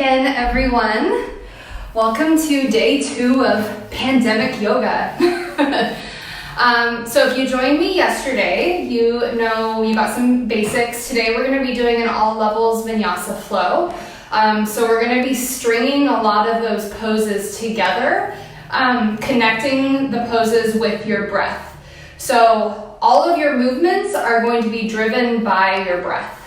again, everyone. Welcome to day 2 of pandemic yoga. So if you joined me yesterday, you know you got some basics. Today we're going to be doing an All Levels Vinyasa Flow. So we're going to be stringing a lot of those poses together, connecting the poses with your breath. So all of your movements are going to be driven by your breath.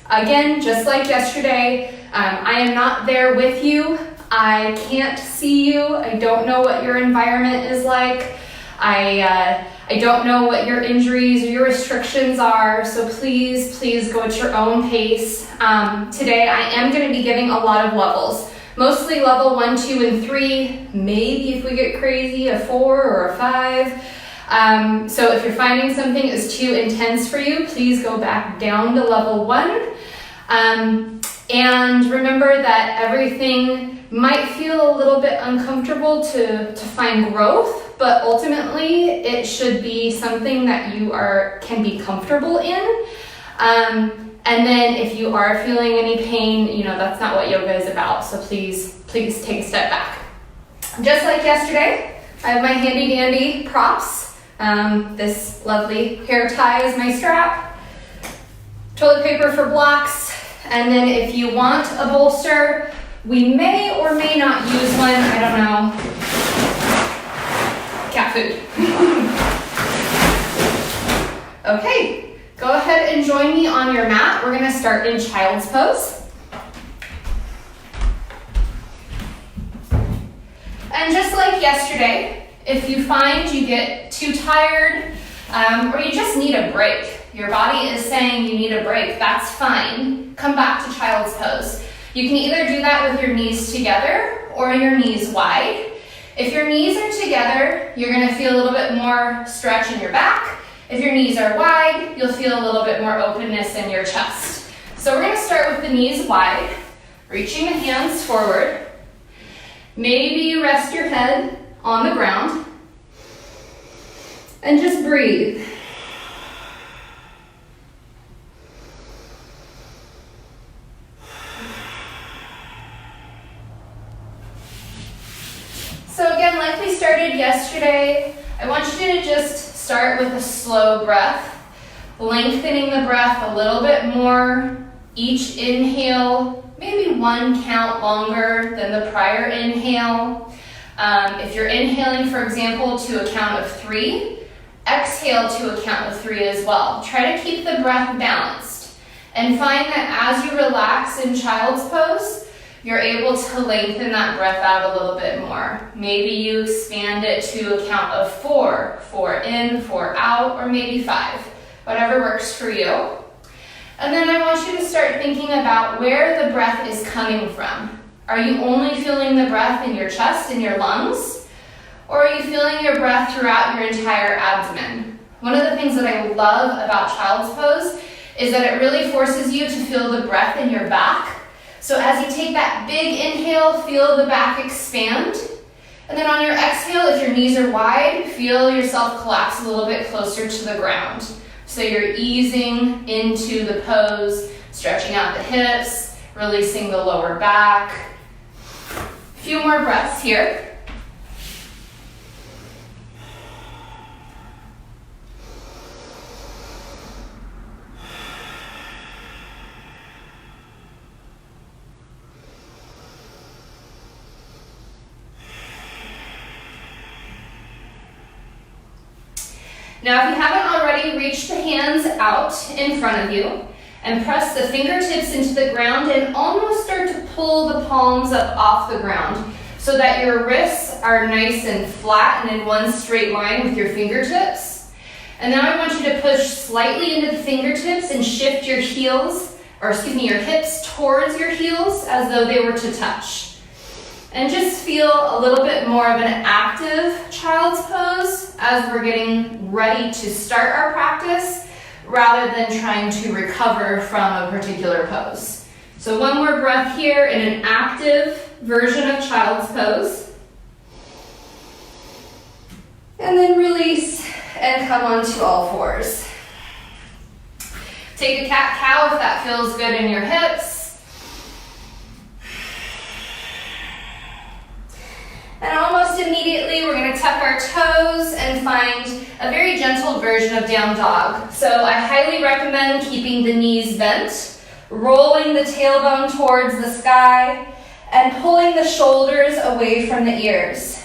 Again, just like yesterday, I am not there with you. I can't see you. I don't know what your environment is like. I don't know what your injuries or your restrictions are, so please go at your own pace. Today I am going to be giving a lot of levels, mostly level 1, 2, and 3, maybe if we get crazy, a 4 or a 5. So if you're finding something is too intense for you, please go back down to level 1. And remember that everything might feel a little bit uncomfortable to find growth, but ultimately it should be something that you can be comfortable in. And then if you are feeling any pain, that's not what yoga is about. So please take a step back. Just like yesterday, I have my handy dandy props. This lovely hair tie is my strap, toilet paper for blocks, and then if you want a bolster, we may or may not use one, I don't know. Cat food. Okay, go ahead and join me on your mat. We're gonna start in child's pose. And just like yesterday, if you find you get too tired or you just need a break, your body is saying you need a break, that's fine. Come back to child's pose. You can either do that with your knees together or your knees wide. If your knees are together, you're going to feel a little bit more stretch in your back. If your knees are wide, you'll feel a little bit more openness in your chest. So we're going to start with the knees wide, reaching the hands forward. Maybe you rest your head on the ground and just breathe. So again, like we started yesterday, I want you to just start with a slow breath, lengthening the breath a little bit more. Each inhale, maybe 1 count longer than the prior inhale. If you're inhaling, for example, to a count of 3, exhale to a count of 3 as well. Try to keep the breath balanced and find that as you relax in child's pose, you're able to lengthen that breath out a little bit more. Maybe you expand it to a count of 4, 4 in, 4 out, or maybe 5, whatever works for you. And then I want you to start thinking about where the breath is coming from. Are you only feeling the breath in your chest, in your lungs? Or are you feeling your breath throughout your entire abdomen? One of the things that I love about child's pose is that it really forces you to feel the breath in your back. So as you take that big inhale, feel the back expand. And then on your exhale, if your knees are wide, feel yourself collapse a little bit closer to the ground. So you're easing into the pose, stretching out the hips, releasing the lower back. A few more breaths here. Now, if you haven't already, reach the hands out in front of you and press the fingertips into the ground and almost start to pull the palms up off the ground so that your wrists are nice and flat and in one straight line with your fingertips. And now I want you to push slightly into the fingertips and shift your your hips towards your heels as though they were to touch. And just feel a little bit more of an active child's pose as we're getting ready to start our practice rather than trying to recover from a particular pose. So one more breath here in an active version of child's pose. And then release and come onto all fours. Take a cat-cow if that feels good in your hips. tuck our toes and find a very gentle version of down dog. So I highly recommend keeping the knees bent, rolling the tailbone towards the sky, and pulling the shoulders away from the ears.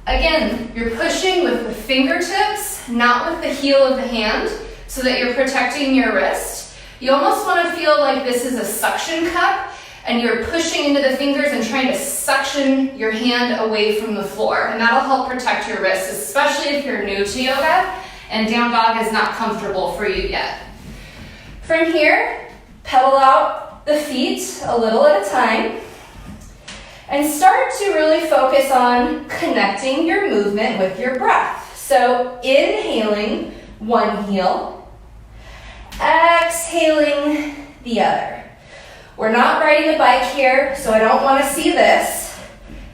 Again, you're pushing with the fingertips, not with the heel of the hand, so that you're protecting your wrist. You almost want to feel like this is a suction cup, and you're pushing into the fingers and trying to suction your hand away from the floor. And that'll help protect your wrists, especially if you're new to yoga and down dog is not comfortable for you yet. From here, pedal out the feet a little at a time and start to really focus on connecting your movement with your breath. So inhaling one heel, exhaling the other. We're not riding a bike here, so I don't want to see this.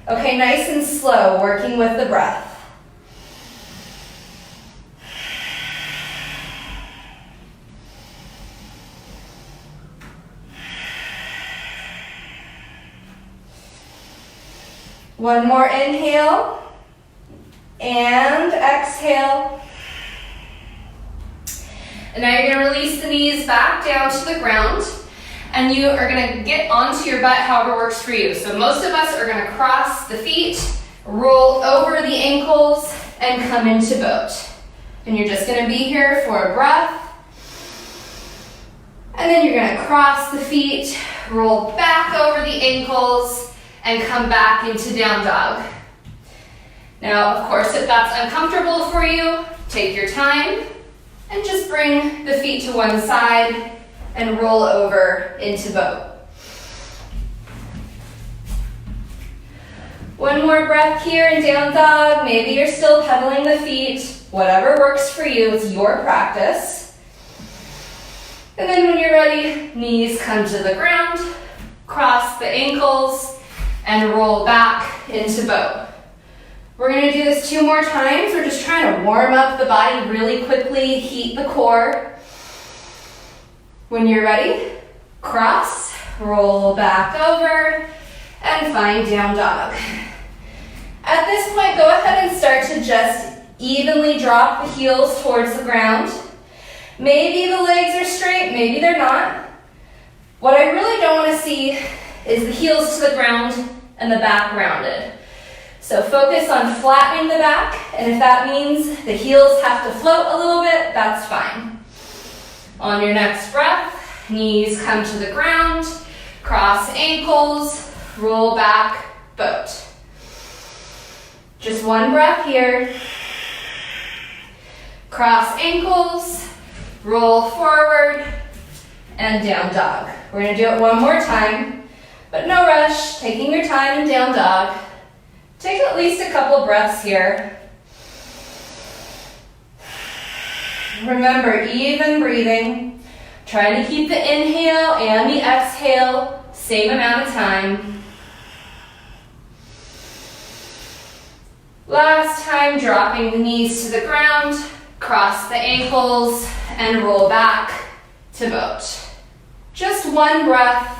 Okay, nice and slow, working with the breath. One more inhale and exhale. And now you're going to release the knees back down to the ground. And you are going to get onto your butt however works for you. So most of us are going to cross the feet, roll over the ankles, and come into boat. And you're just going to be here for a breath. And then you're going to cross the feet, roll back over the ankles, and come back into down dog. Now, of course, if that's uncomfortable for you, take your time and just bring the feet to one side and roll over into boat. One more breath here in down dog. Maybe you're still pedaling the feet. Whatever works for you, it's your practice. And then when you're ready, knees come to the ground, cross the ankles, and roll back into boat. We're going to do this 2 more times. We're just trying to warm up the body really quickly, heat the core. When you're ready, cross, roll back over, and find down dog. At this point, go ahead and start to just evenly drop the heels towards the ground. Maybe the legs are straight, maybe they're not. What I really don't want to see is the heels to the ground and the back rounded. So focus on flattening the back, and if that means the heels have to float a little bit, that's fine. On your next breath, knees come to the ground, cross ankles, roll back, boat. Just one breath here. Cross ankles, roll forward, and down dog. We're going to do it one more time, but no rush, taking your time in down dog. Take at least a couple breaths here. Remember, even breathing. Try to keep the inhale and the exhale same amount of time. Last time, dropping the knees to the ground, cross the ankles, and roll back to boat. Just one breath.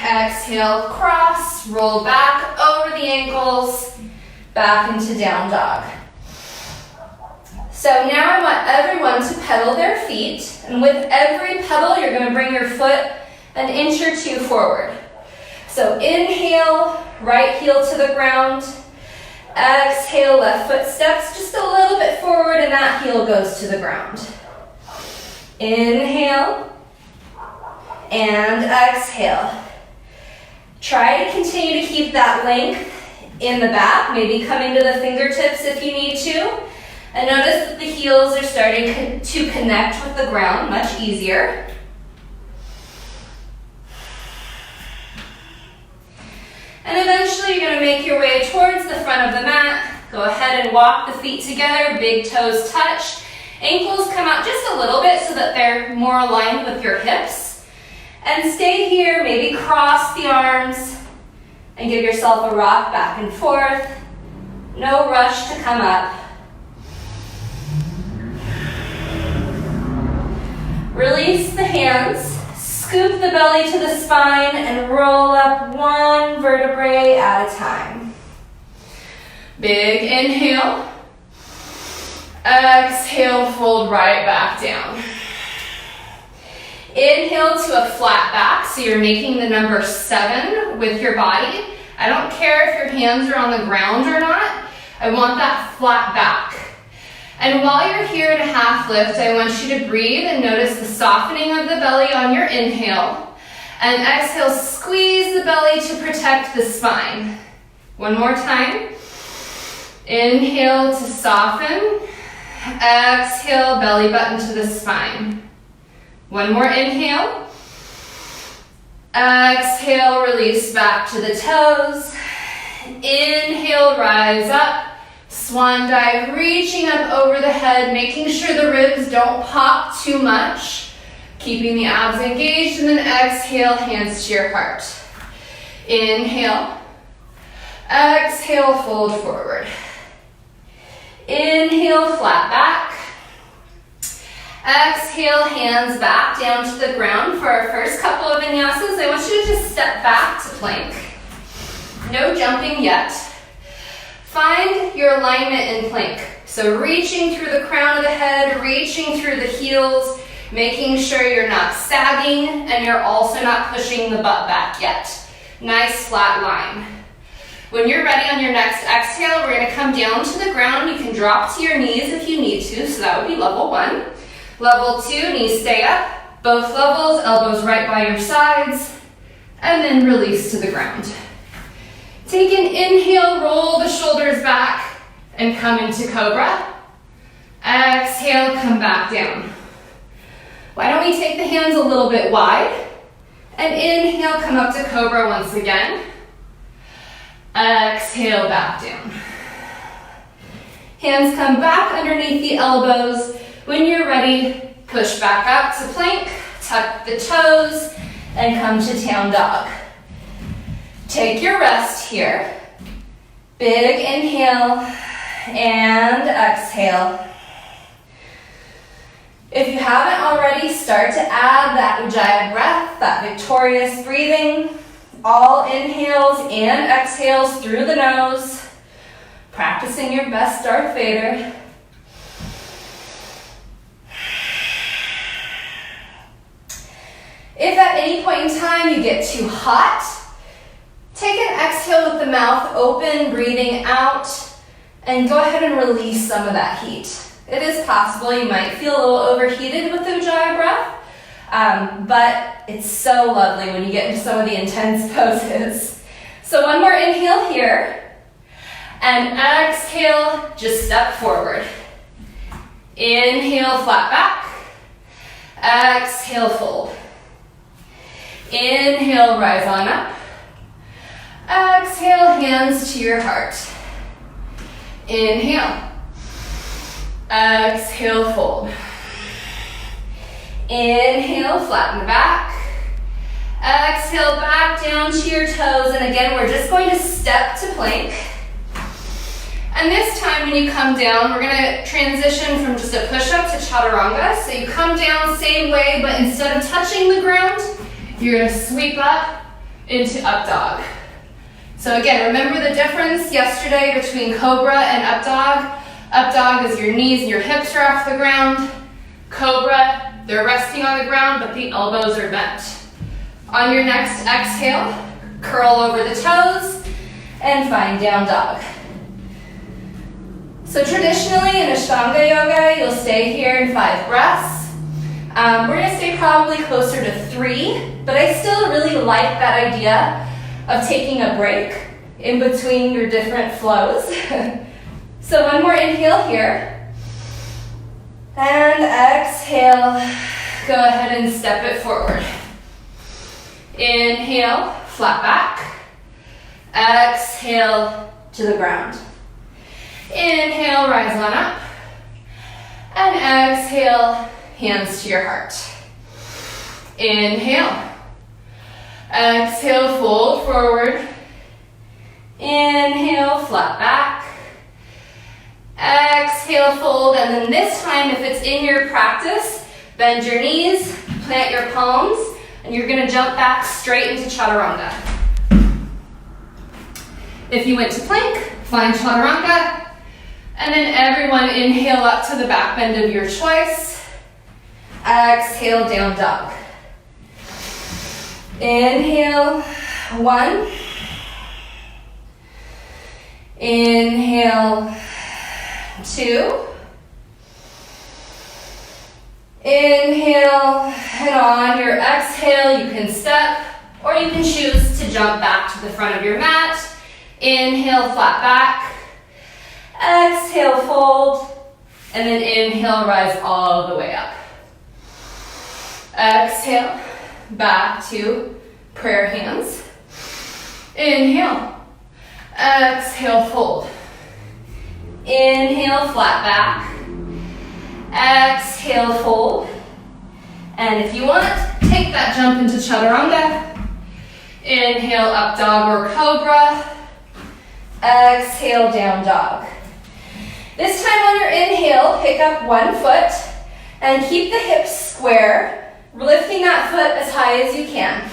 Exhale, cross, roll back over the ankles, back into down dog. So now I want everyone to pedal their feet, and with every pedal, you're going to bring your foot an inch or 2 forward. So inhale, right heel to the ground. Exhale, left foot steps just a little bit forward, and that heel goes to the ground. Inhale, and exhale. Try to continue to keep that length in the back, maybe coming to the fingertips if you need to. And notice that the heels are starting to connect with the ground, much easier. And eventually you're going to make your way towards the front of the mat. Go ahead and walk the feet together, big toes touch. Ankles come out just a little bit so that they're more aligned with your hips. And stay here, maybe cross the arms and give yourself a rock back and forth. No rush to come up. Release the hands, Scoop the belly to the spine and roll up one vertebrae at a time. Big inhale. Exhale, fold right back down. Inhale to a flat back, so you're making the number 7 with your body. I don't care if your hands are on the ground or not. I want that flat back. And while you're here in a half lift, I want you to breathe and notice the softening of the belly on your inhale. And exhale, squeeze the belly to protect the spine. One more time. Inhale to soften. Exhale, belly button to the spine. One more inhale. Exhale, release back to the toes. Inhale, rise up. Swan dive, reaching up over the head, making sure the ribs don't pop too much. Keeping the abs engaged, and then exhale, hands to your heart. Inhale. Exhale, fold forward. Inhale, flat back. Exhale, hands back down to the ground. For our first couple of vinyasas, I want you to just step back to plank. No jumping yet. Find your alignment in plank. So reaching through the crown of the head, reaching through the heels, making sure you're not sagging and you're also not pushing the butt back yet. Nice flat line. When you're ready on your next exhale, we're gonna come down to the ground. You can drop to your knees if you need to, so that would be level 1. Level 2, knees stay up. Both levels, elbows right by your sides, and then release to the ground. Take an inhale, roll the shoulders back, and come into cobra. Exhale, come back down. Why don't we take the hands a little bit wide, and inhale, come up to cobra once again. Exhale, back down. Hands come back underneath the elbows. When you're ready, push back up to plank, tuck the toes, and come to down dog. Take your rest here. Big inhale and exhale. If you haven't already, start to add that ujjayi breath, that victorious breathing. All inhales and exhales through the nose. Practicing your best Darth Vader. If at any point in time you get too hot, take an exhale with the mouth open, breathing out, and go ahead and release some of that heat. It is possible you might feel a little overheated with the ujjayi breath, but it's so lovely when you get into some of the intense poses. So one more inhale here, and exhale, just step forward. Inhale, flat back. Exhale, fold. Inhale, rise on up. Exhale, hands to your heart. Inhale. Exhale, fold. Inhale, flatten the back. Exhale, back down to your toes. And again, we're just going to step to plank. And this time when you come down, we're gonna transition from just a push-up to chaturanga. So you come down same way, but instead of touching the ground, you're gonna sweep up into up dog. So again, remember the difference yesterday between cobra and up dog? Up dog is your knees and your hips are off the ground. Cobra, they're resting on the ground, but the elbows are bent. On your next exhale, curl over the toes and find down dog. So traditionally in Ashtanga yoga, you'll stay here in 5 breaths. We're gonna stay probably closer to 3, but I still really like that idea of taking a break in between your different flows. So one more inhale here. And exhale, go ahead and step it forward. Inhale, flat back. Exhale to the ground. Inhale, rise on up. And exhale, hands to your heart. Inhale. Exhale, fold forward. Inhale, flat back. Exhale, fold, and then this time, if it's in your practice, bend your knees, plant your palms, and you're gonna jump back straight into chaturanga. If you went to plank, find chaturanga, and then everyone inhale up to the back bend of your choice. Exhale, down dog. Inhale, 1. Inhale, 2. Inhale, and on your exhale, you can step, or you can choose to jump back to the front of your mat. Inhale, flat back. Exhale, fold, and then inhale, rise all the way up. Exhale, back to prayer hands. Inhale, exhale, fold. Inhale, flat back. Exhale, fold. And if you want, take that jump into chaturanga. Inhale, up dog or cobra. Exhale, down dog. This time on your inhale, pick up one foot and keep the hips square, lifting that foot as high as you can.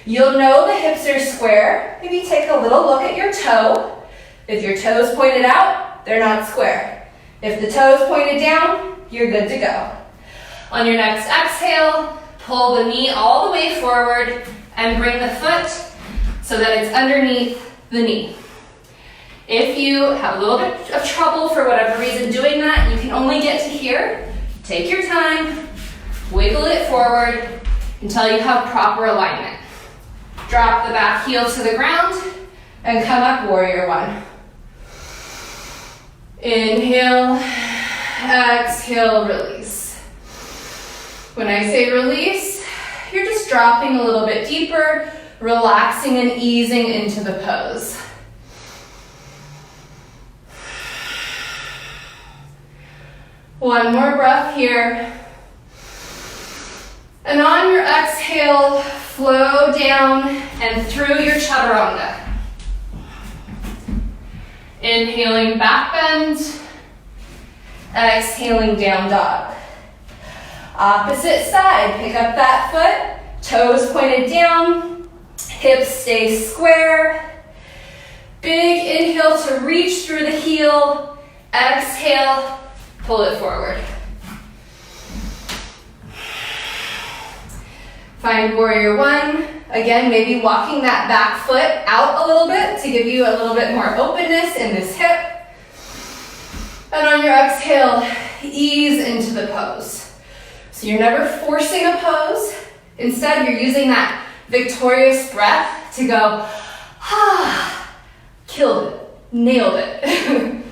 You'll know the hips are square. Maybe take a little look at your toe. If your toe's pointed out, they're not square. If the toe's pointed down, you're good to go. On your next exhale, pull the knee all the way forward and bring the foot so that it's underneath the knee. If you have a little bit of trouble for whatever reason doing that, you can only get to here. Take your time, wiggle it forward until you have proper alignment. Drop the back heel to the ground and come up, warrior 1. Inhale, exhale, release. When I say release, you're just dropping a little bit deeper, relaxing and easing into the pose. One more breath here. And on your exhale, flow down and through your chaturanga. Inhaling back bend, exhaling down dog. Opposite side, pick up that foot, toes pointed down, hips stay square. Big inhale to reach through the heel, exhale, pull it forward. Find warrior 1. Again, maybe walking that back foot out a little bit to give you a little bit more openness in this hip. And on your exhale, ease into the pose. So you're never forcing a pose. Instead, you're using that victorious breath to go, killed it, nailed it.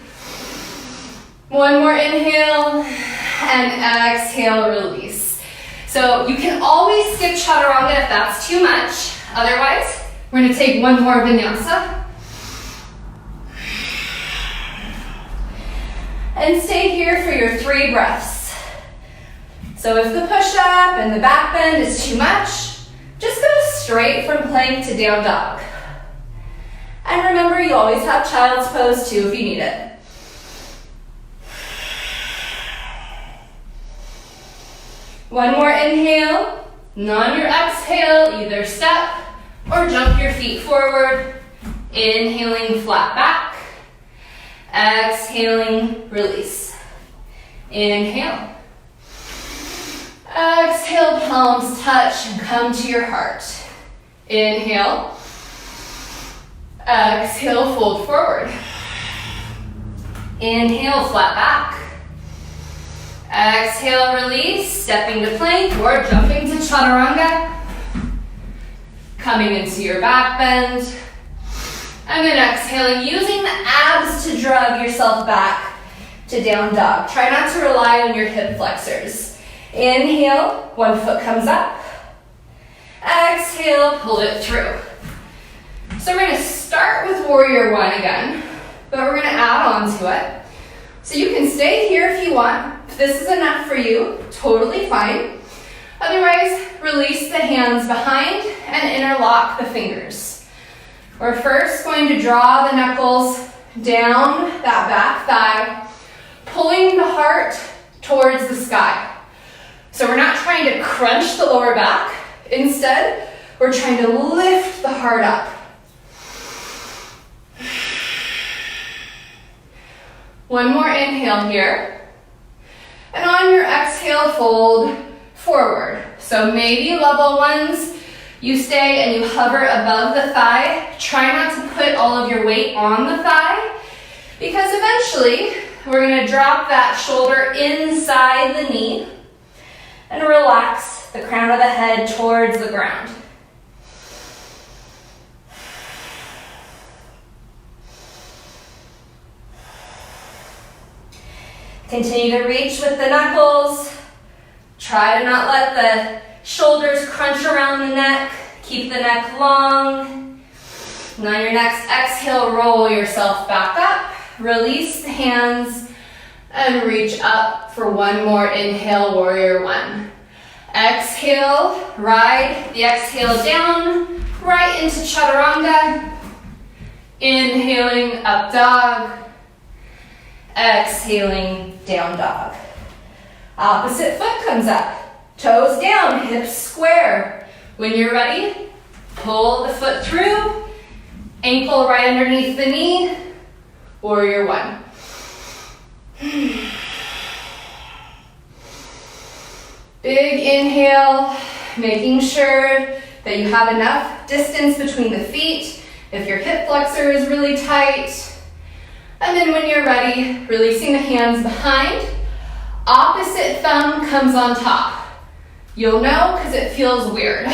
One more inhale and exhale, release. So you can always skip chaturanga if that's too much. Otherwise, we're going to take one more vinyasa. And stay here for your 3 breaths. So if the push-up and the back bend is too much, just go straight from plank to down dog. And remember, you always have child's pose too if you need it. One more inhale, and on your exhale, either step or jump your feet forward. Inhaling, flat back. Exhaling, release. Inhale. Exhale, palms touch and come to your heart. Inhale. Exhale, fold forward. Inhale, flat back. Exhale, release, stepping to plank or jumping to chaturanga. Coming into your back bend. And then exhaling, using the abs to drag yourself back to down dog. Try not to rely on your hip flexors. Inhale, one foot comes up. Exhale, pull it through. So we're going to start with warrior 1 again, but we're going to add on to it. So you can stay here if you want. If this is enough for you, totally fine. Otherwise, release the hands behind and interlock the fingers. We're first going to draw the knuckles down that back thigh, pulling the heart towards the sky. So we're not trying to crunch the lower back. Instead, we're trying to lift the heart up. One more inhale here. And on your exhale, fold forward. So maybe level ones, you stay and you hover above the thigh. Try not to put all of your weight on the thigh, because eventually we're going to drop that shoulder inside the knee and relax the crown of the head towards the ground. Continue to reach with the knuckles. Try to not let the shoulders crunch around the neck. Keep the neck long. And on your next exhale, roll yourself back up. Release the hands and reach up for one more inhale, warrior one. Exhale, ride the exhale down, right into chaturanga. Inhaling, up dog. Exhaling, down dog. Opposite foot comes up. Toes down, hips square. When you're ready, pull the foot through. Ankle right underneath the knee. Warrior one. Big inhale, making sure that you have enough distance between the feet. If your hip flexor is really tight. And then when you're ready, releasing the hands behind. Opposite thumb comes on top. You'll know because it feels weird.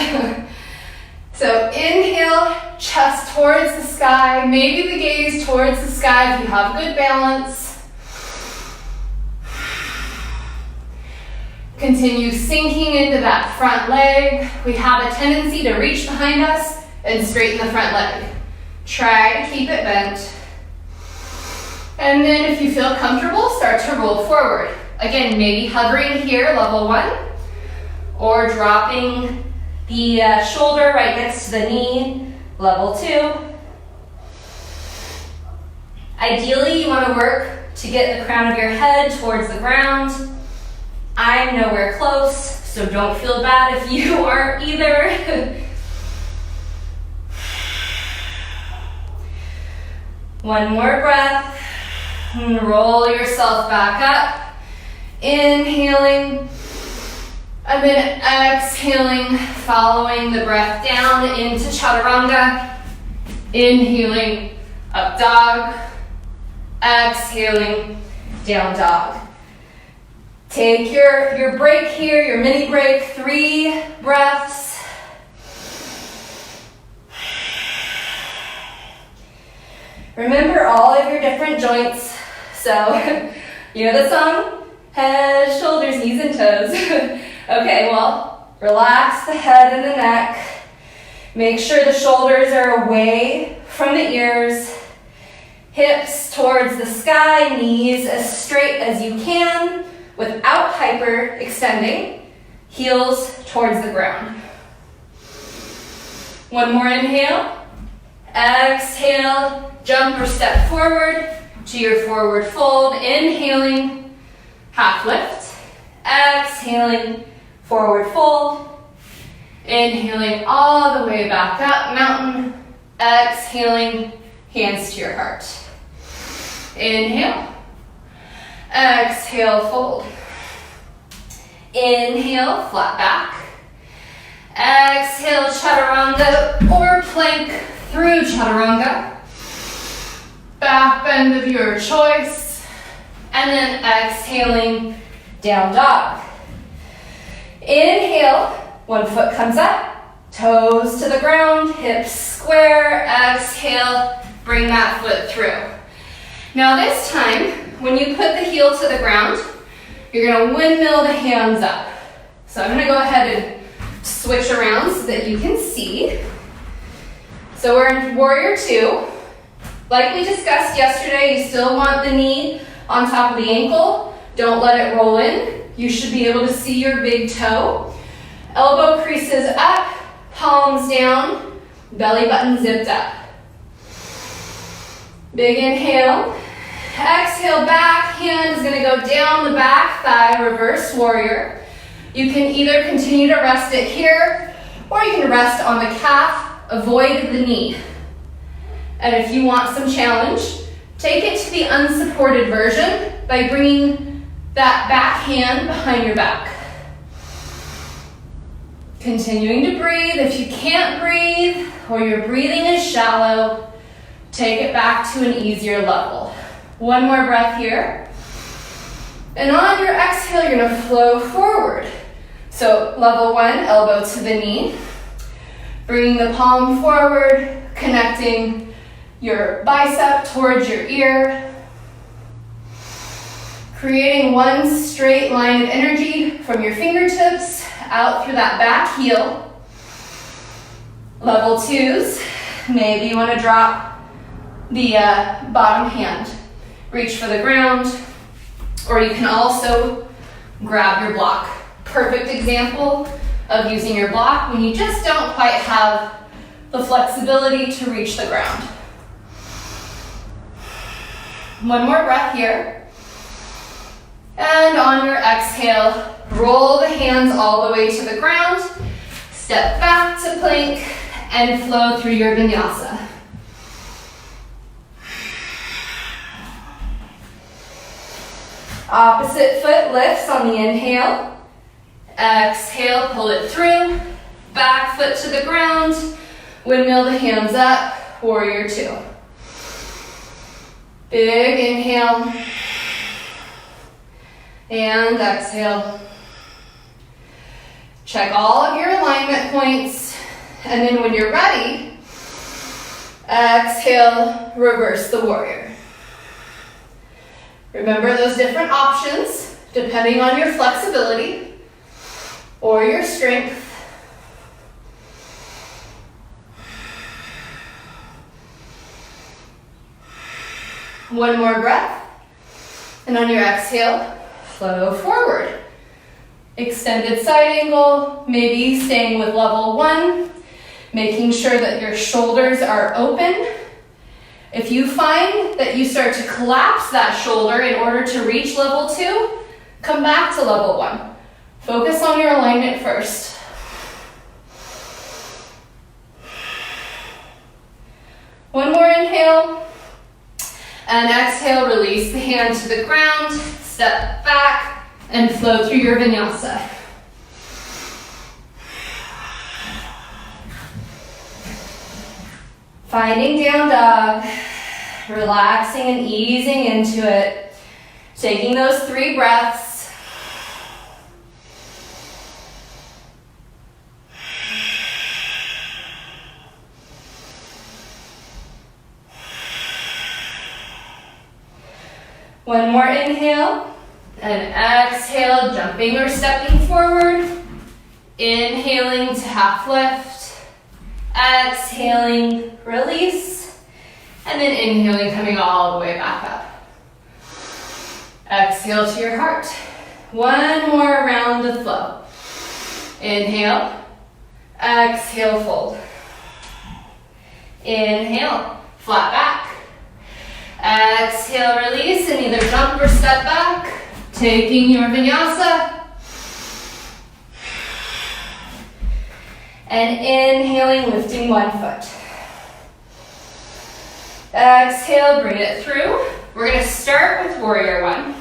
So inhale, chest towards the sky. Maybe the gaze towards the sky if you have good balance. Continue sinking into that front leg. We have a tendency to reach behind us and straighten the front leg. Try to keep it bent. And then if you feel comfortable, start to roll forward. Again, maybe hovering here, level one, or dropping the shoulder right next to the knee, level two. Ideally, you want to work to get the crown of your head towards the ground. I'm nowhere close, so don't feel bad if you aren't either. One more breath. And roll yourself back up. Inhaling. And then exhaling, following the breath down into chaturanga. Inhaling, up dog. Exhaling, down dog. Take your break here, your mini break, 3 breaths. Remember all of your different joints. So, you know the song? Head, shoulders, knees, and toes. Okay, well, relax the head and the neck. Make sure the shoulders are away from the ears. Hips towards the sky, knees as straight as you can without hyperextending. Heels towards the ground. One more inhale. Exhale, jump or step forward to your forward fold. Inhaling, half lift. Exhaling, forward fold. Inhaling all the way back up, mountain. Exhaling, hands to your heart. Inhale. Exhale, fold. Inhale, flat back. Exhale, chaturanga or plank through chaturanga. Back bend of your choice. And then exhaling, down dog. Inhale, one foot comes up, toes to the ground, hips square. Exhale, bring that foot through. Now this time, when you put the heel to the ground, you're gonna windmill the hands up. So I'm gonna go ahead and switch around so that you can see. So we're in warrior two. Like we discussed yesterday, you still want the knee on top of the ankle. Don't let it roll in. You should be able to see your big toe. Elbow creases up, palms down, belly button zipped up. Big inhale. Exhale, back hand is gonna go down the back thigh, reverse warrior. You can either continue to rest it here, or you can rest on the calf, avoid the knee. And if you want some challenge, take it to the unsupported version by bringing that back hand behind your back. Continuing to breathe. If you can't breathe or your breathing is shallow, take it back to an easier level. One more breath here. And on your exhale, you're gonna flow forward. So level 1, elbow to the knee. Bringing the palm forward, connecting your bicep towards your ear. Creating one straight line of energy from your fingertips out through that back heel. Level 2s, maybe you want to drop the bottom hand. Reach for the ground, or you can also grab your block. Perfect example of using your block when you just don't quite have the flexibility to reach the ground. One more breath here. And on your exhale, roll the hands all the way to the ground, step back to plank, and flow through your vinyasa. Opposite foot lifts on the inhale. Exhale, pull it through. Back foot to the ground. Windmill the hands up, warrior 2. Big inhale. And exhale. Check all of your alignment points. And then when you're ready, exhale, reverse the warrior. Remember those different options depending on your flexibility or your strength. One more breath. And on your exhale, flow forward. Extended side angle, maybe staying with level 1, making sure that your shoulders are open. If you find that you start to collapse that shoulder in order to reach level 2, come back to level 1. Focus on your alignment first. One more inhale. And exhale, release the hand to the ground, step back, and flow through your vinyasa. Finding down dog, relaxing and easing into it, taking those 3 breaths. One more inhale, and exhale, jumping or stepping forward. Inhaling to half lift, exhaling, release, and then inhaling, coming all the way back up. Exhale to your heart. One more round of flow. Inhale, exhale, fold. Inhale, flat back. Exhale, release, and either jump or step back, taking your vinyasa. And inhaling, lifting one foot. Exhale, bring it through. We're going to start with warrior 1.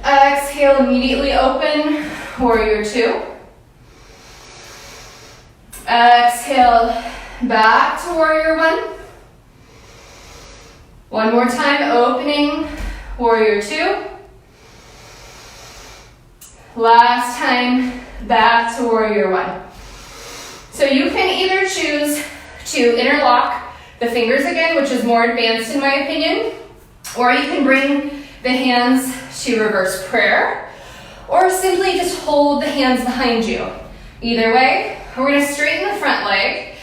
Exhale, immediately open, warrior 2. Exhale, back to warrior 1. One more time, opening, warrior 2. Last time, back to warrior 1. So you can either choose to interlock the fingers again, which is more advanced in my opinion, or you can bring the hands to reverse prayer, or simply just hold the hands behind you. Either way, we're going to straighten the front leg,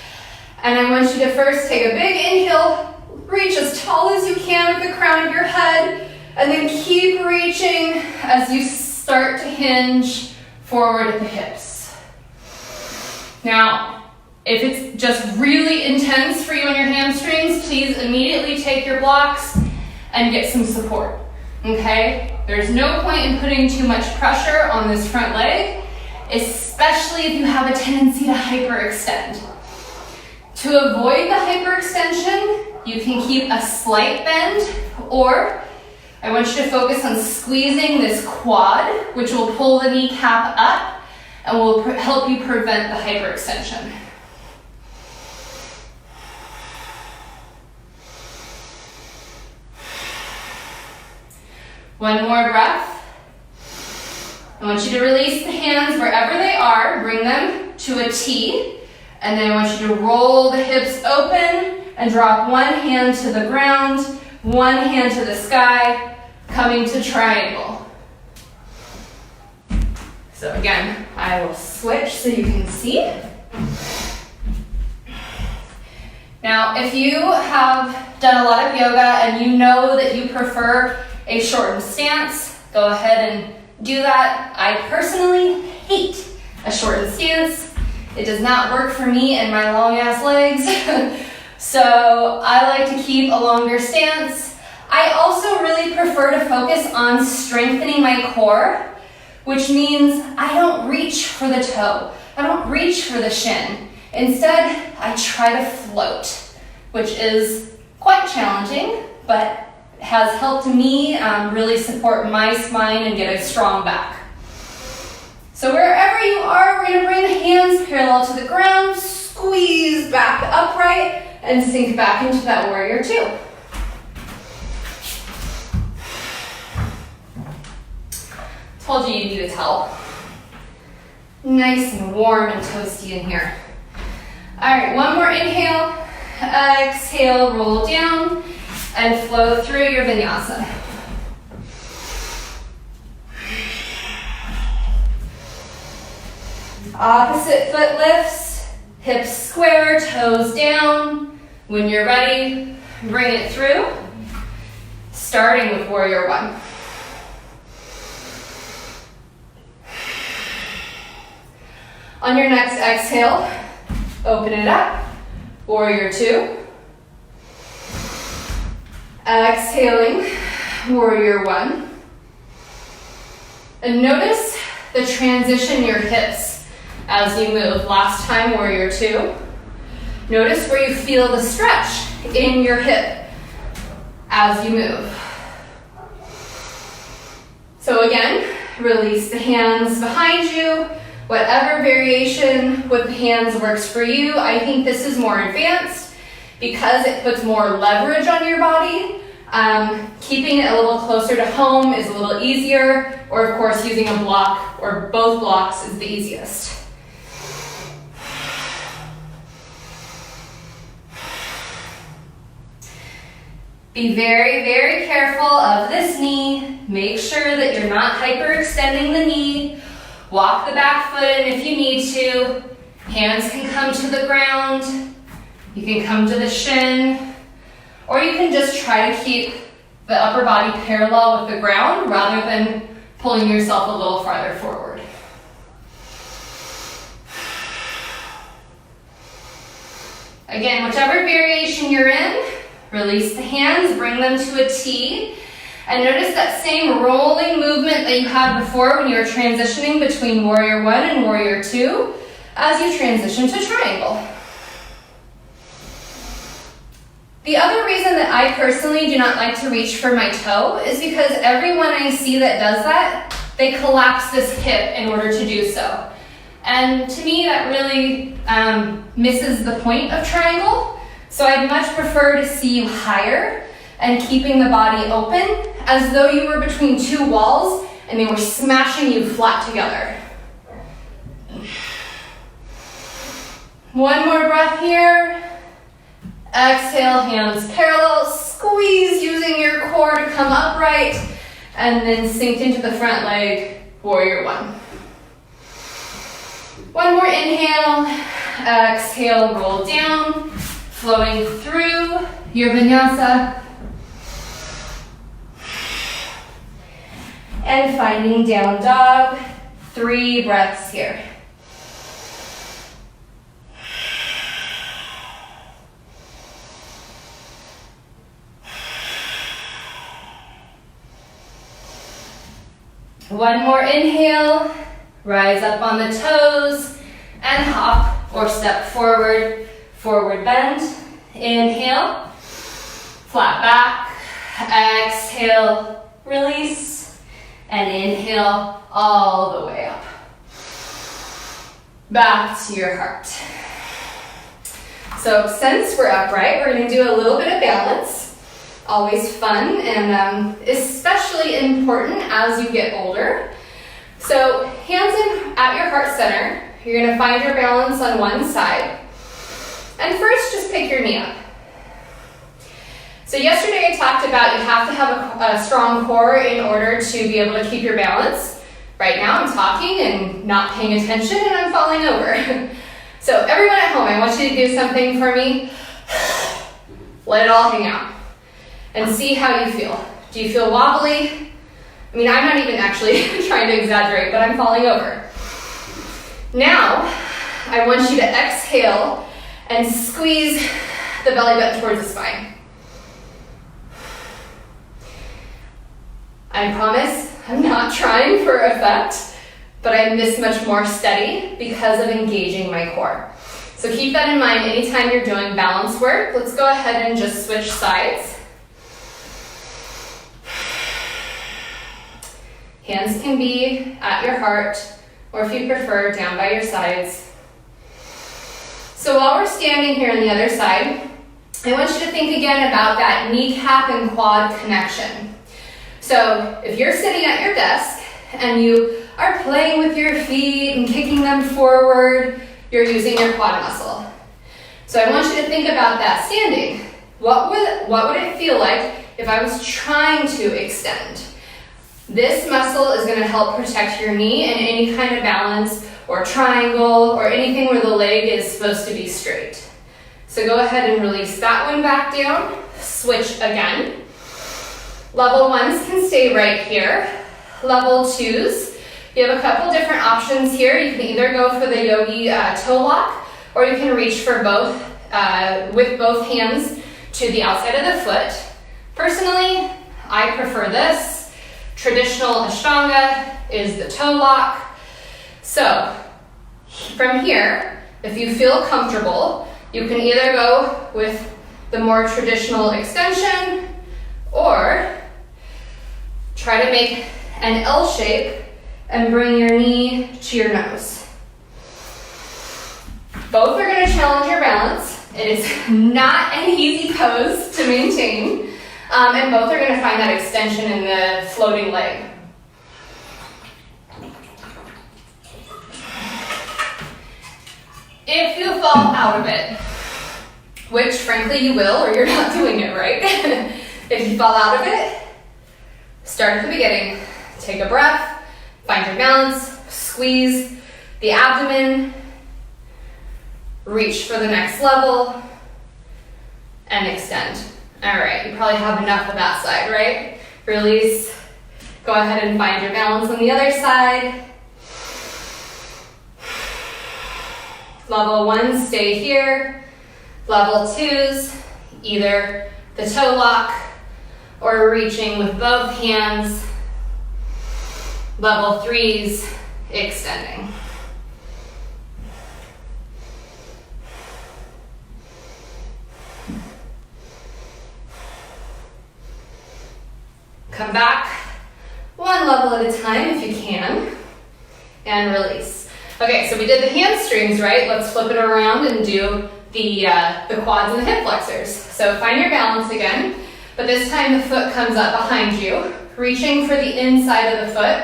and I want you to first take a big inhale, reach as tall as you can with the crown of your head, and then keep reaching as you start to hinge forward at the hips. Now, if it's just really intense for you on your hamstrings, please immediately take your blocks and get some support, okay? There's no point in putting too much pressure on this front leg, especially especially if you have a tendency to hyperextend. To avoid the hyperextension, you can keep a slight bend, or I want you to focus on squeezing this quad, which will pull the kneecap up and will help you prevent the hyperextension. One more breath. I want you to release the hands wherever they are, bring them to a T, and then I want you to roll the hips open and drop one hand to the ground, one hand to the sky, coming to triangle. So again, I will switch so you can see. Now, if you have done a lot of yoga and you know that you prefer a shortened stance, go ahead and do that. I personally hate a shortened stance. It does not work for me and my long ass legs. So I like to keep a longer stance. I also really prefer to focus on strengthening my core, which means I don't reach for the toe. I don't reach for the shin. Instead, I try to float, which is quite challenging, but has helped me really support my spine and get a strong back. So wherever you are, we're gonna bring the hands parallel to the ground, squeeze back upright, and sink back into that warrior two. Told you needed help. Nice and warm and toasty in here. All right, one more inhale, exhale, roll down, and flow through your vinyasa. Opposite foot lifts, hips square, toes down. When you're ready, bring it through, starting with warrior one. On your next exhale, open it up, warrior two. Exhaling, warrior one. And notice the transition in your hips as you move. Last time, warrior two. Notice where you feel the stretch in your hip as you move. So again, release the hands behind you. Whatever variation with the hands works for you. I think this is more advanced because it puts more leverage on your body. Keeping it a little closer to home is a little easier, or of course using a block or both blocks is the easiest. Be very, very careful of this knee. Make sure that you're not hyperextending the knee. Walk the back foot in if you need to. Hands can come to the ground. You can come to the shin. Or you can just try to keep the upper body parallel with the ground rather than pulling yourself a little farther forward. Again, whichever variation you're in, release the hands, bring them to a T. And notice that same rolling movement that you had before when you were transitioning between warrior one and warrior two as you transition to triangle. The other reason that I personally do not like to reach for my toe is because everyone I see that does that, they collapse this hip in order to do so. And to me, that really misses the point of triangle. So I'd much prefer to see you higher and keeping the body open as though you were between two walls and they were smashing you flat together. One more breath here. Exhale, hands parallel, squeeze using your core to come upright, and then sink into the front leg, warrior one. One more inhale, exhale, roll down, flowing through your vinyasa. And finding down dog, 3 breaths here. One more inhale, Rise up on the toes and hop or step forward, forward bend. Inhale, flat back, exhale, release, and inhale all the way up. Back to your heart. So since we're upright, we're going to do a little bit of balance. Always fun and especially important as you get older. So hands in at your heart center. You're going to find your balance on one side. And first, just pick your knee up. So yesterday I talked about you have to have a strong core in order to be able to keep your balance. Right now I'm talking and not paying attention and I'm falling over. So everyone at home, I want you to do something for me. Let it all hang out. And see how you feel. Do you feel wobbly? I mean, I'm not even actually trying to exaggerate, but I'm falling over. Now, I want you to exhale and squeeze the belly button towards the spine. I promise I'm not trying for effect, but I'm this much more steady because of engaging my core. So keep that in mind anytime you're doing balance work. Let's go ahead and just switch sides. Hands can be at your heart, or if you prefer, down by your sides. So while we're standing here on the other side, I want you to think again about that kneecap and quad connection. So if you're sitting at your desk and you are playing with your feet and kicking them forward, you're using your quad muscle. So I want you to think about that standing. What would it feel like if I was trying to extend? This muscle is going to help protect your knee in any kind of balance or triangle or anything where the leg is supposed to be straight. So go ahead and release that one back down. Switch again. Level ones can stay right here. Level twos, you have a couple different options here. You can either go for the yogi toe lock, or you can reach for both with both hands to the outside of the foot. Personally, I prefer this. Traditional Ashtanga is the toe lock. So from here, if you feel comfortable, you can either go with the more traditional extension or try to make an L shape and bring your knee to your nose. Both are going to challenge your balance. It is not an easy pose to maintain. And both are going to find that extension in the floating leg. If you fall out of it, which frankly you will or you're not doing it right. If you fall out of it, start at the beginning. Take a breath, find your balance, squeeze the abdomen, reach for the next level, and extend. All right, you probably have enough of that side, right? Release. Go ahead and find your balance on the other side. Level ones, stay here. Level twos, either the toe lock or reaching with both hands. Level threes, extending. Come back one level at a time if you can, and release. Okay, so we did the hamstrings, right? Let's flip it around and do the quads and the hip flexors. So find your balance again, but this time the foot comes up behind you, reaching for the inside of the foot,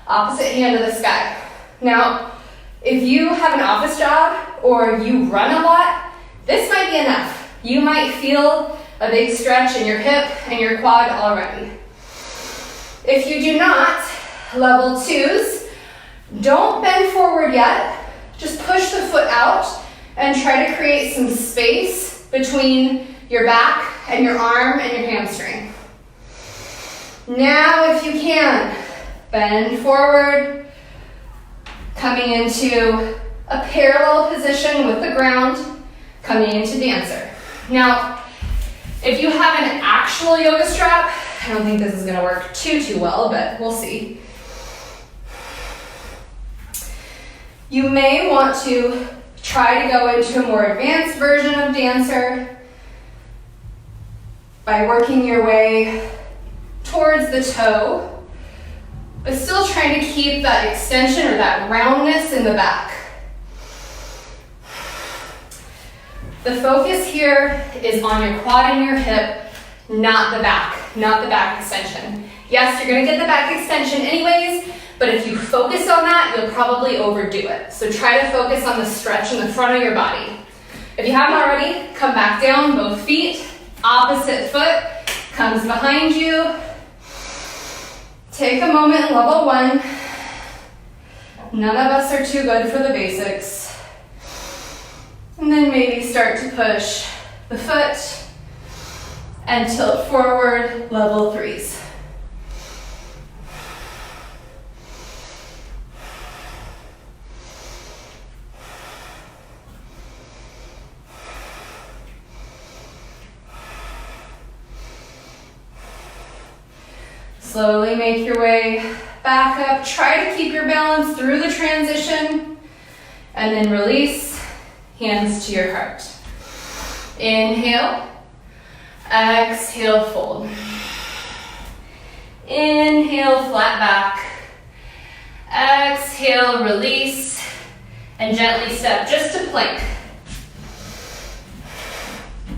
opposite hand to the sky. Now, if you have an office job or you run a lot, this might be enough. You might feel a big stretch in your hip and your quad already. If you do not, level twos, don't bend forward yet. Just push the foot out and try to create some space between your back and your arm and your hamstring. Now, if you can, bend forward, coming into a parallel position with the ground, coming into dancer. Now, if you have an actual yoga strap, I don't think this is going to work too well, but we'll see. You may want to try to go into a more advanced version of dancer by working your way towards the toe, but still trying to keep that extension or that roundness in the back. The focus here is on your quad and your hip, not the back extension. Yes, you're gonna get the back extension anyways, but if you focus on that, you'll probably overdo it. So try to focus on the stretch in the front of your body. If you haven't already, come back down, both feet, opposite foot comes behind you. Take a moment in level 1. None of us are too good for the basics. And then maybe start to push the foot and tilt forward, level 3s. Slowly make your way back up. Try to keep your balance through the transition and then release, hands to your heart. Inhale, exhale, fold. Inhale, flat back. Exhale, release, and gently step just to plank.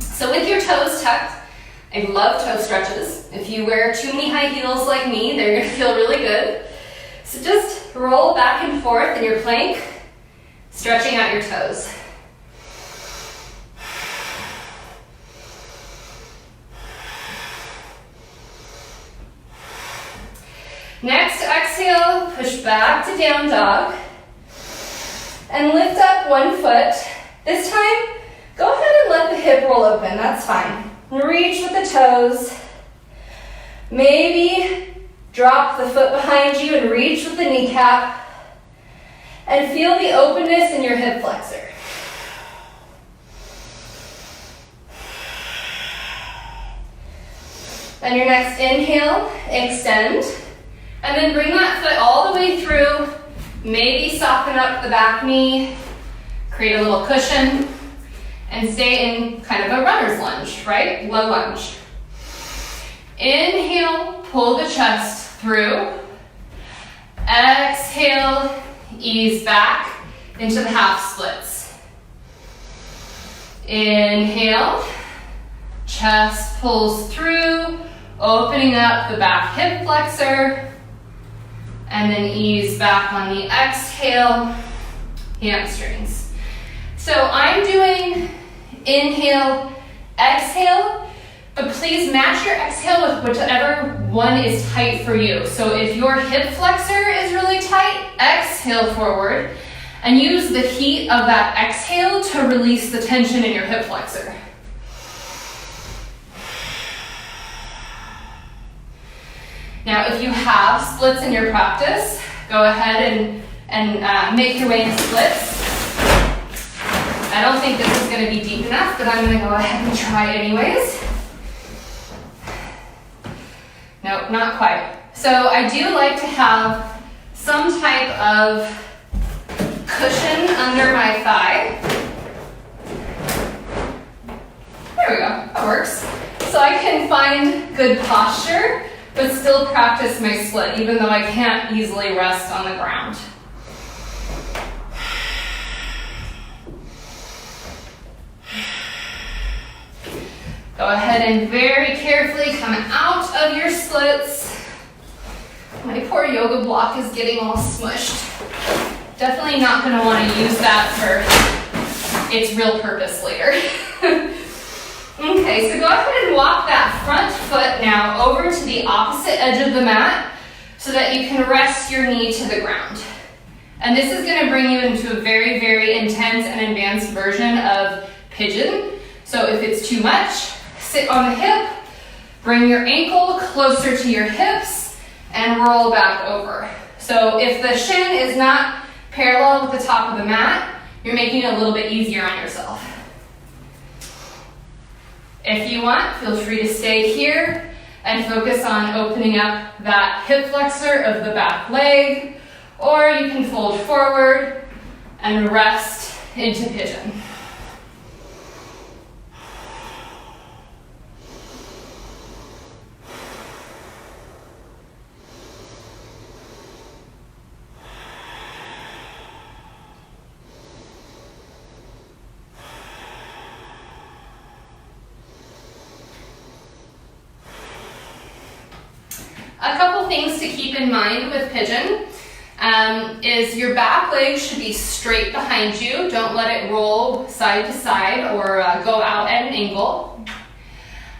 So with your toes tucked, I love toe stretches. If you wear too many high heels like me, they're gonna feel really good. So just roll back and forth in your plank, stretching out your toes. Next, exhale, push back to down dog. And lift up one foot. This time, go ahead and let the hip roll open, that's fine. Reach with the toes. Maybe drop the foot behind you and reach with the kneecap. And feel the openness in your hip flexor. And your next inhale, extend. And then bring that foot all the way through. Maybe soften up the back knee. Create a little cushion. And stay in kind of a runner's lunge, right? Low lunge. Inhale, pull the chest through. Exhale, ease back into the half splits. Inhale, chest pulls through, opening up the back hip flexor. And then ease back on the exhale, hamstrings. So I'm doing inhale, exhale, but please match your exhale with whichever one is tight for you. So if your hip flexor is really tight, exhale forward and use the heat of that exhale to release the tension in your hip flexor. Now, if you have splits in your practice, go ahead and make your way into splits. I don't think this is going to be deep enough, but I'm going to go ahead and try anyways. Nope, not quite. So I do like to have some type of cushion under my thigh. There we go, that works. So I can find good posture, but still practice my split, even though I can't easily rest on the ground. Go ahead and very carefully come out of your splits. My poor yoga block is getting all smushed. Definitely not going to want to use that for its real purpose later. Okay, so go ahead and walk that front foot now over to the opposite edge of the mat so that you can rest your knee to the ground. And this is going to bring you into a very, very intense and advanced version of pigeon. So if it's too much, sit on the hip, bring your ankle closer to your hips, and roll back over. So if the shin is not parallel with the top of the mat, you're making it a little bit easier on yourself. If you want, feel free to stay here and focus on opening up that hip flexor of the back leg, or you can fold forward, and rest into pigeon. A couple things to keep in mind with pigeon is your back leg should be straight behind you. Don't let it roll side to side or go out at an angle.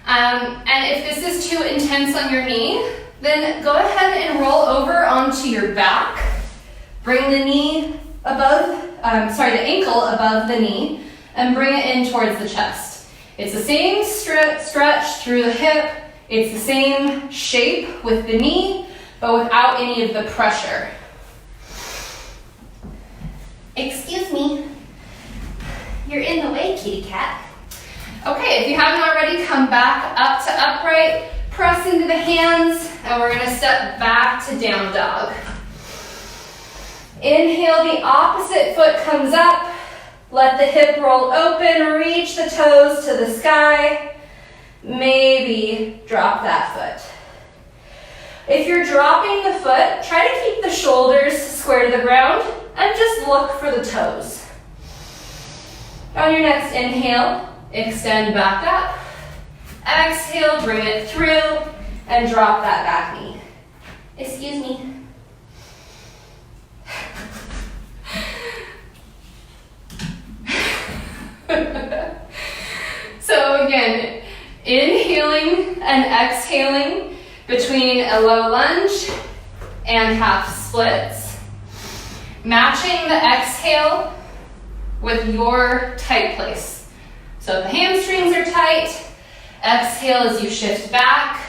And if this is too intense on your knee, then go ahead and roll over onto your back. Bring the knee above, the ankle above the knee and bring it in towards the chest. It's the same stretch through the hip. It's the same shape with the knee, but without any of the pressure. Excuse me. You're in the way, kitty cat. Okay, if you haven't already, come back up to upright, press into the hands, and we're gonna step back to down dog. Inhale, the opposite foot comes up. Let the hip roll open, reach the toes to the sky. Maybe drop that foot. If you're dropping the foot, try to keep the shoulders square to the ground and just look for the toes. On your next inhale, extend back up. Exhale, bring it through and drop that back knee. Excuse me. So again, inhaling and exhaling between a low lunge and half splits. Matching the exhale with your tight place. So if the hamstrings are tight, exhale as you shift back.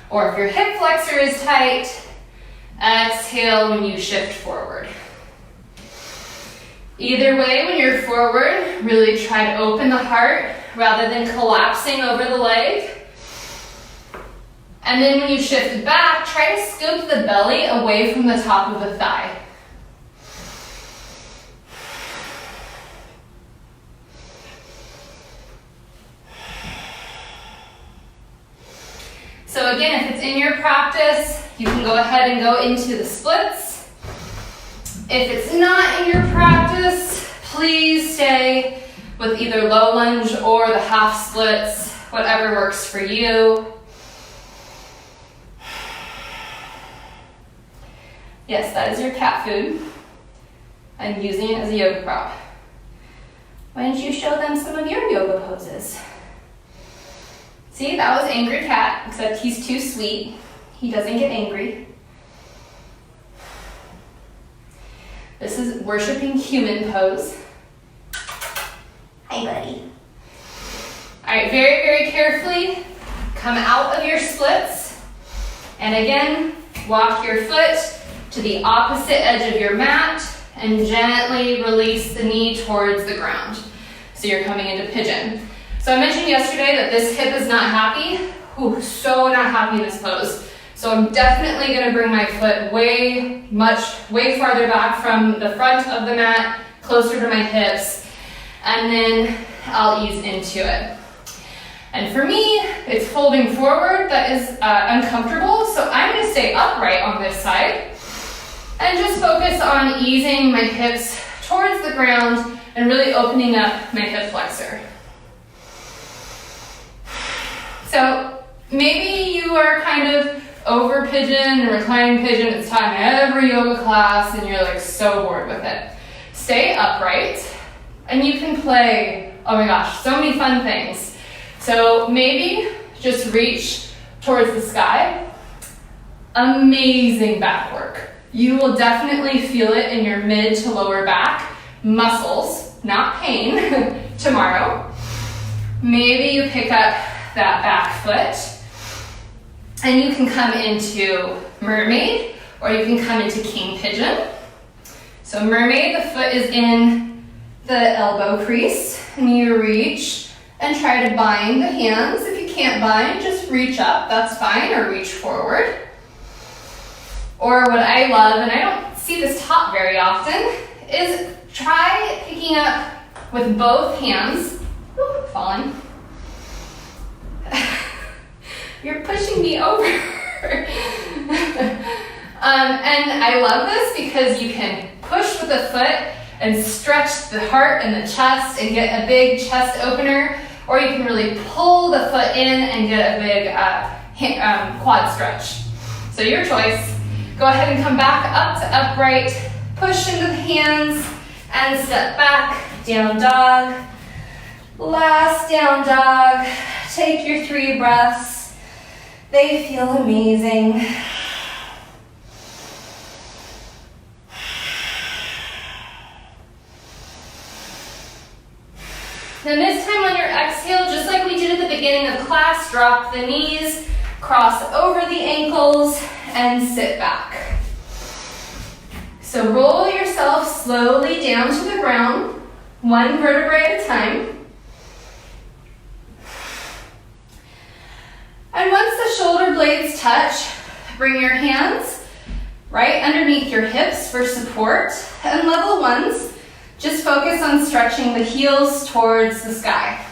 Or if your hip flexor is tight, exhale when you shift forward. Either way, when you're forward, really try to open the heart rather than collapsing over the leg. And then when you shift back, try to scoop the belly away from the top of the thigh. So again, if it's in your practice, you can go ahead and go into the splits. If it's not in your practice, please stay with either low lunge or the half splits, whatever works for you. Yes, that is your cat food. I'm using it as a yoga prop. Why don't you show them some of your yoga poses? See, that was angry cat, except he's too sweet. He doesn't get angry. This is worshiping human pose. Hi, buddy. All right, very, very carefully, come out of your splits. And again, walk your foot to the opposite edge of your mat and gently release the knee towards the ground. So you're coming into pigeon. So I mentioned yesterday that this hip is not happy. Ooh, so not happy in this pose. So I'm definitely gonna bring my foot way farther back from the front of the mat, closer to my hips, and then I'll ease into it. And for me, it's folding forward that is uncomfortable, so I'm gonna stay upright on this side and just focus on easing my hips towards the ground and really opening up my hip flexor. So maybe you are kind of over pigeon and reclining pigeon. It's time every yoga class and you're like so bored with it. Stay upright and you can play, oh my gosh, so many fun things. So maybe just reach towards the sky. Amazing back work. You will definitely feel it in your mid to lower back muscles, not pain, tomorrow. Maybe you pick up that back foot and you can come into mermaid or you can come into king pigeon. So mermaid, the foot is in the elbow crease and you reach and try to bind the hands. If you can't bind, just reach up, that's fine, or reach forward. Or what I love, and I don't see this taught very often, is try picking up with both hands. Ooh, falling. You're pushing me over. And I love this because you can push with the foot and stretch the heart and the chest and get a big chest opener, or you can really pull the foot in and get a big quad stretch. So your choice. Go ahead and come back up to upright, push into the hands, and step back, down dog. Last down dog. Take your 3 breaths. They feel amazing. Then this time on your exhale, just like we did at the beginning of class, drop the knees, cross over the ankles, and sit back. So roll yourself slowly down to the ground, 1 vertebrae at a time. And once the shoulder blades touch, bring your hands right underneath your hips for support. And level 1s, just focus on stretching the heels towards the sky.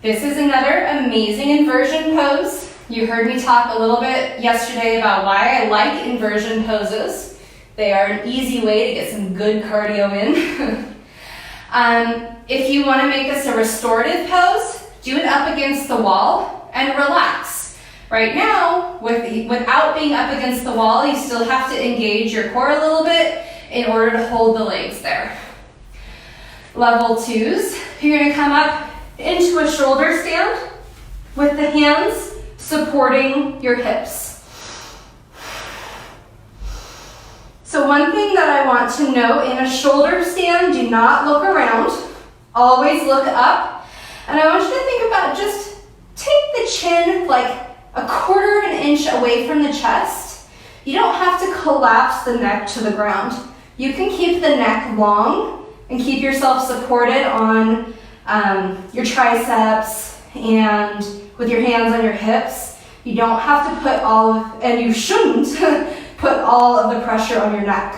This is another amazing inversion pose. You heard me talk a little bit yesterday about why I like inversion poses. They are an easy way to get some good cardio in. If you want to make this a restorative pose, do it up against the wall and relax. Right now, without being up against the wall, you still have to engage your core a little bit in order to hold the legs there. Level 2s, you're going to come up into a shoulder stand with the hands supporting your hips. So one thing that I want to note in a shoulder stand, do not look around, always look up. And I want you to think about just take the chin like a 1/4 of an inch away from the chest. You don't have to collapse the neck to the ground. You can keep the neck long and keep yourself supported on your triceps and with your hands on your hips. You don't have to put and you shouldn't put all of the pressure on your neck.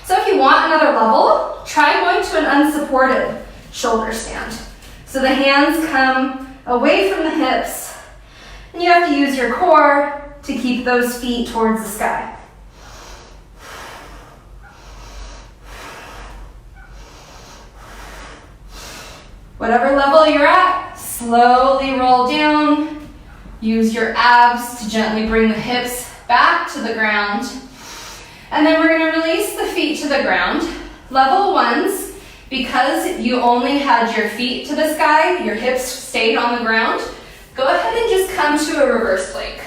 So if you want another level, try going to an unsupported shoulder stand. So the hands come away from the hips, and you have to use your core to keep those feet towards the sky. Whatever level you're at, slowly roll down. Use your abs to gently bring the hips back to the ground. And then we're going to release the feet to the ground. Level 1s, because you only had your feet to the sky, your hips stayed on the ground, go ahead and just come to a reverse plank.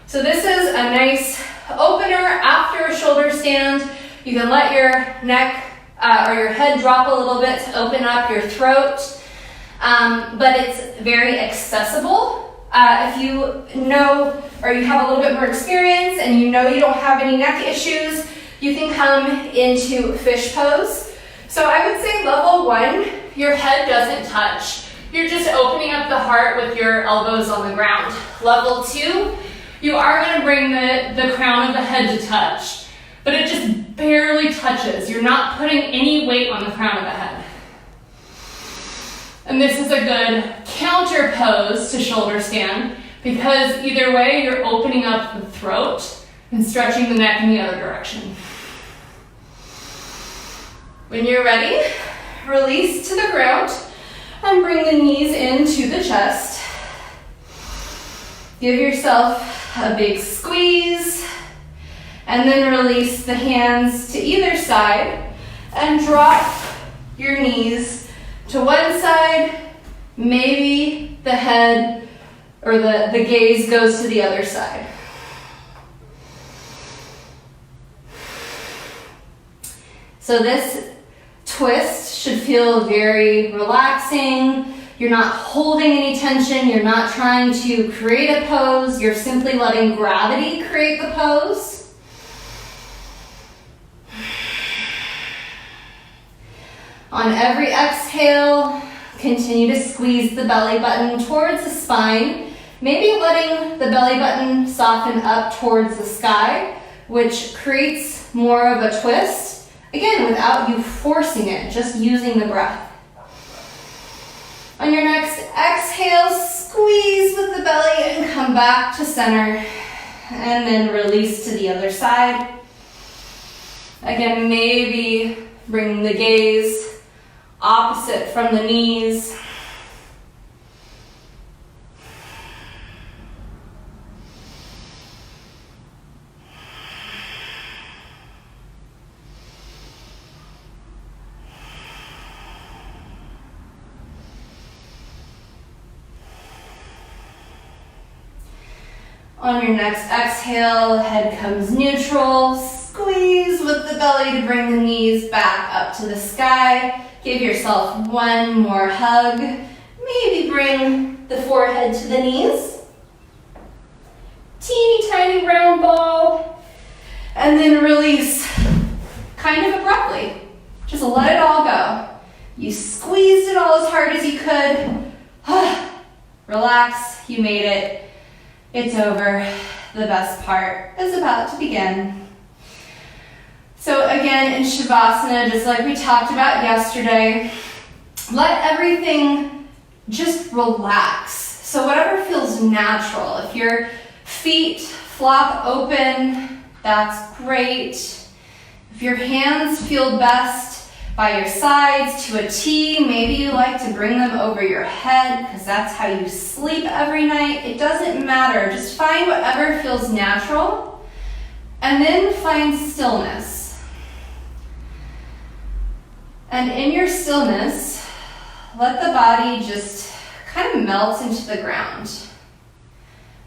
So this is a nice opener after a shoulder stand. You can let your neck or your head drop a little bit to open up your throat, but it's very accessible. If you know or you have a little bit more experience and you know you don't have any neck issues, you can come into fish pose. So I would say level 1, your head doesn't touch. You're just opening up the heart with your elbows on the ground. Level 2, you are going to bring the crown of the head to touch, but it just barely touches. You're not putting any weight on the crown of the head. And this is a good counter pose to shoulder stand, because either way, you're opening up the throat and stretching the neck in the other direction. When you're ready, release to the ground and bring the knees into the chest. Give yourself a big squeeze, and then release the hands to either side and drop your knees to one side. Maybe the head or the gaze goes to the other side. So this twist should feel very relaxing. You're not holding any tension. You're not trying to create a pose. You're simply letting gravity create the pose. On every exhale, continue to squeeze the belly button towards the spine, maybe letting the belly button soften up towards the sky, which creates more of a twist. Again, without you forcing it, just using the breath. On your next exhale, squeeze with the belly and come back to center. And then release to the other side. Again, maybe bring the gaze opposite from the knees. On your next exhale, head comes neutral. Squeeze with the belly to bring the knees back up to the sky. Give yourself one more hug. Maybe bring the forehead to the knees. Teeny tiny round ball. And then release kind of abruptly. Just let it all go. You squeezed it all as hard as you could. Relax, you made it. It's over. The best part is about to begin. So again, in Shavasana, just like we talked about yesterday, let everything just relax. So whatever feels natural. If your feet flop open, that's great. If your hands feel best by your sides to a T, maybe you like to bring them over your head because that's how you sleep every night. It doesn't matter. Just find whatever feels natural and then find stillness. And in your stillness, let the body just kind of melt into the ground.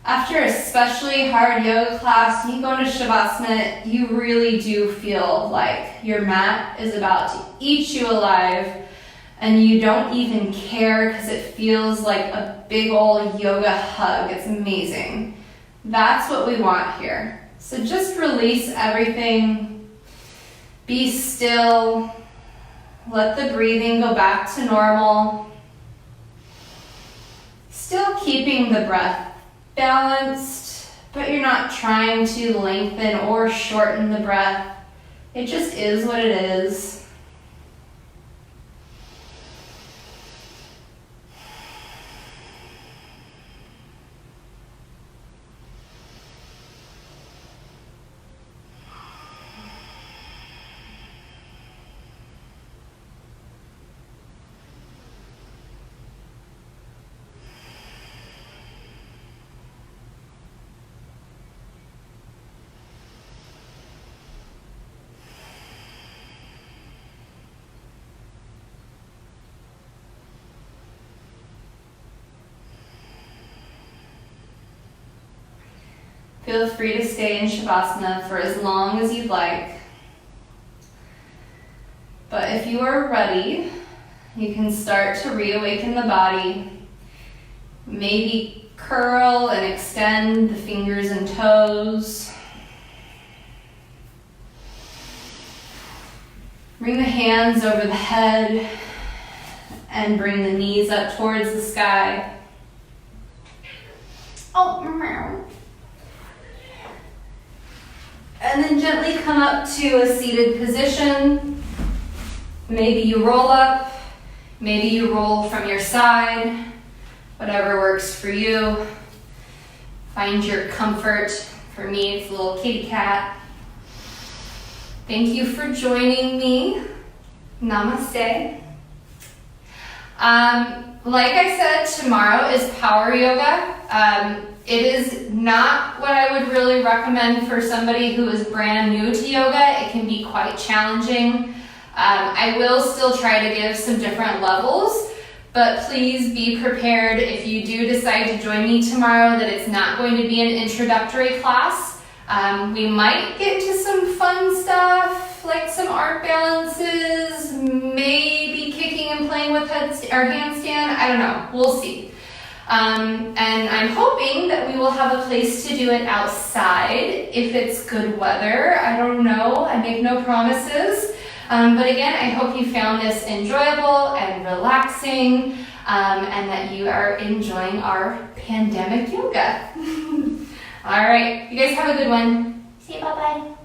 After an especially hard yoga class, and you go into Shavasana, you really do feel like your mat is about to eat you alive, and you don't even care because it feels like a big old yoga hug. It's amazing. That's what we want here. So just release everything. Be still. Let the breathing go back to normal. Still keeping the breath balanced, but you're not trying to lengthen or shorten the breath. It just is what it is. Feel free to stay in Shavasana for as long as you'd like. But if you are ready, you can start to reawaken the body. Maybe curl and extend the fingers and toes. Bring the hands over the head and bring the knees up towards the sky. And then gently come up to a seated position. Maybe you roll up, maybe you roll from your side, whatever works for you. Find your comfort. For me, it's a little kitty cat. Thank you for joining me. Namaste. Like I said, tomorrow is power yoga. It is not what I would really recommend for somebody who is brand new to yoga. It can be quite challenging. I will still try to give some different levels, but please be prepared if you do decide to join me tomorrow that it's not going to be an introductory class. We might get to some fun stuff, like some arc balances, maybe kicking and playing with handstand. I don't know. We'll see. And I'm hoping that we will have a place to do it outside if it's good weather. I don't know. I make no promises. But again, I hope you found this enjoyable and relaxing, and that you are enjoying our pandemic yoga. All right. You guys have a good one. See you, bye-bye.